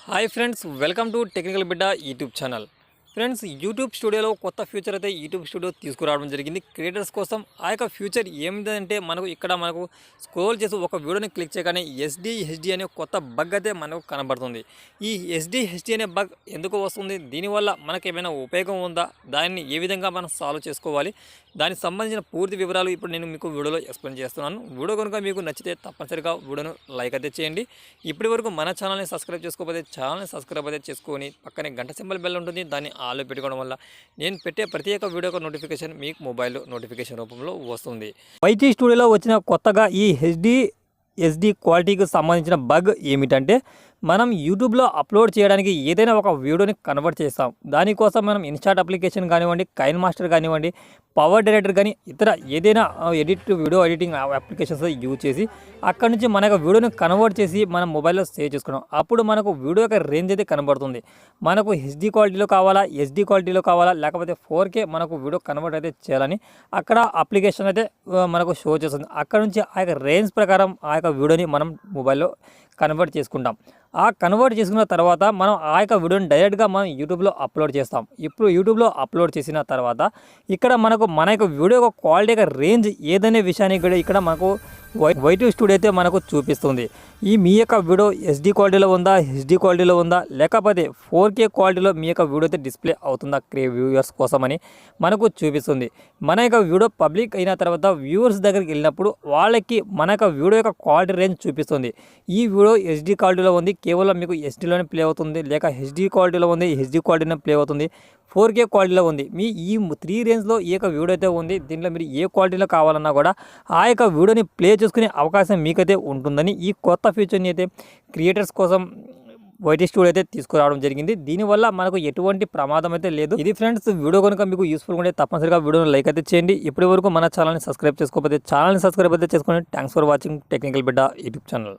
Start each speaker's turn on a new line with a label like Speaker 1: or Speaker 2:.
Speaker 1: Hi friends, welcome to technical బిడ్డ YouTube channel. Friends, YouTube స్టూడియోలో కొత్త ఫ్యూచర్ అయితే యూట్యూబ్ స్టూడియో తీసుకురావడం జరిగింది క్రియేటర్స్ కోసం. ఆ యొక్క ఫ్యూచర్ ఏమిటంటే మనకు స్క్రోల్ చేసి ఒక వీడియోని క్లిక్ చేయగానే హెచ్డి అనే కొత్త బగ్ అయితే మనకు కనబడుతుంది. ఈ హెచ్డి అనే బగ్ ఎందుకు వస్తుంది, దీనివల్ల మనకు ఏమైనా ఉపయోగం ఉందా, దాన్ని ఏ విధంగా మనం సాల్వ్ చేసుకోవాలి, దానికి సంబంధించిన పూర్తి వివరాలు ఇప్పుడు నేను మీకు వీడియోలో ఎక్స్ప్లెయిన్ చేస్తున్నాను. వీడియో కనుక మీకు నచ్చితే తప్పనిసరిగా వీడియోను లైక్ అయితే చేయండి. ఇప్పటి వరకు మన ఛానల్ని సబ్స్క్రైబ్ చేసుకోకపోతే ఛానల్ని సబ్స్క్రైబ్ అయితే చేసుకొని పక్కనే గంట సింబల్ బెల్ ఉంటుంది, దాన్ని ఆల్లో పెట్టుకోవడం వల్ల నేను పెట్టే ప్రతి ఒక్క వీడియో నోటిఫికేషన్ మీకు మొబైల్లో నోటిఫికేషన్ రూపంలో వస్తుంది. వైటీ స్టూడియోలో వచ్చిన కొత్తగా ఈ హెచ్డి క్వాలిటీకి సంబంధించిన బగ్ ఏమిటంటే, మనం యూట్యూబ్లో అప్లోడ్ చేయడానికి ఏదైనా ఒక వీడియోని కన్వర్ట్ చేస్తాం. దానికోసం మనం ఇన్స్టాట్ అప్లికేషన్ కానివ్వండి, కైన్ మాస్టర్ కానివ్వండి, పవర్ డైరెక్టర్ కానీ ఇతర ఏదైనా వీడియో ఎడిటింగ్ అప్లికేషన్స్ యూజ్ చేసి అక్కడ నుంచి మన యొక్క వీడియోని కన్వర్ట్ చేసి మనం మొబైల్లో సేవ్ చేసుకున్నాం. అప్పుడు మనకు వీడియో యొక్క రేంజ్ అయితే కనబడుతుంది. మనకు హెచ్డి క్వాలిటీలో కావాలా, ఎస్డి క్వాలిటీలో కావాలా, లేకపోతే 4K మనకు వీడియో కన్వర్ట్ అయితే చేయాలని అక్కడ అప్లికేషన్ అయితే మనకు షో చేస్తుంది. అక్కడ నుంచి ఆ యొక్క రేంజ్ ప్రకారం ఆ యొక్క వీడియోని మనం మొబైల్లో కన్వర్ట్ చేసుకుంటాం. ఆ కన్వర్ట్ చేసుకున్న తర్వాత మనం ఆ యొక్క వీడియోని డైరెక్ట్గా మనం యూట్యూబ్లో అప్లోడ్ చేస్తాం. ఇప్పుడు యూట్యూబ్లో అప్లోడ్ చేసిన తర్వాత ఇక్కడ మన యొక్క వీడియో యొక్క క్వాలిటీ యొక్క రేంజ్ ఏదనే విషయాన్ని కూడా ఇక్కడ మనకు వైటీ స్టూడియో అయితే మనకు చూపిస్తుంది. మీ యొక్క వీడియో ఎస్డి క్వాలిటీలో ఉందా, హెచ్డి క్వాలిటీలో ఉందా, లేకపోతే 4K క్వాలిటీలో మీ యొక్క వీడియో అయితే డిస్ప్లే అవుతుందా వ్యూవర్స్ కోసమని మనకు చూపిస్తుంది. మన యొక్క వీడియో పబ్లిక్ అయిన తర్వాత వ్యూవర్స్ దగ్గరికి వెళ్ళినప్పుడు వాళ్ళకి మన యొక్క వీడియో యొక్క క్వాలిటీ రేంజ్ చూపిస్తుంది. ఈ వీడియో ఎస్డి క్వాలిటీలో ఉంది, కేవలం మీకు ఎస్డీలోనే ప్లే అవుతుంది, లేక హెచ్డి క్వాలిటీలో ఉంది, హెచ్డి క్వాలిటీలో ప్లే అవుతుంది, 4K క్వాలిటీలో ఉంది. ఈ 3 రేంజ్లో ఈ యొక్క వీడియో అయితే ఉంది. దీంట్లో మీరు ఏ క్వాలిటీలో కావాలన్నా కూడా ఆ యొక్క వీడియోని ప్లే చేసుకునే అవకాశం మీకైతే ఉంటుందని ఈ కొత్త ఫీచర్ని అయితే క్రియేటర్స్ కోసం వైటీ స్టూడియో అయితే తీసుకురావడం జరిగింది. దీనివల్ల మనకు ఎటువంటి ప్రమాదం అయితే లేదు. ఇది ఫ్రెండ్స్, వీడియో కనుక మీకు యూస్ఫుల్గా ఉంటే తప్పనిసరిగా వీడియోని లైక్ అయితే చేయండి. ఇప్పటి వరకు మన ఛానల్ని సబ్స్క్రైబ్ చేసుకోకపోతే ఛానల్ని సబ్స్క్రైబ్ అయితే చేసుకోండి. థ్యాంక్స్ ఫర్ వాచింగ్ టెక్నికల్ బిడ్డ యూట్యూబ్ ఛానల్.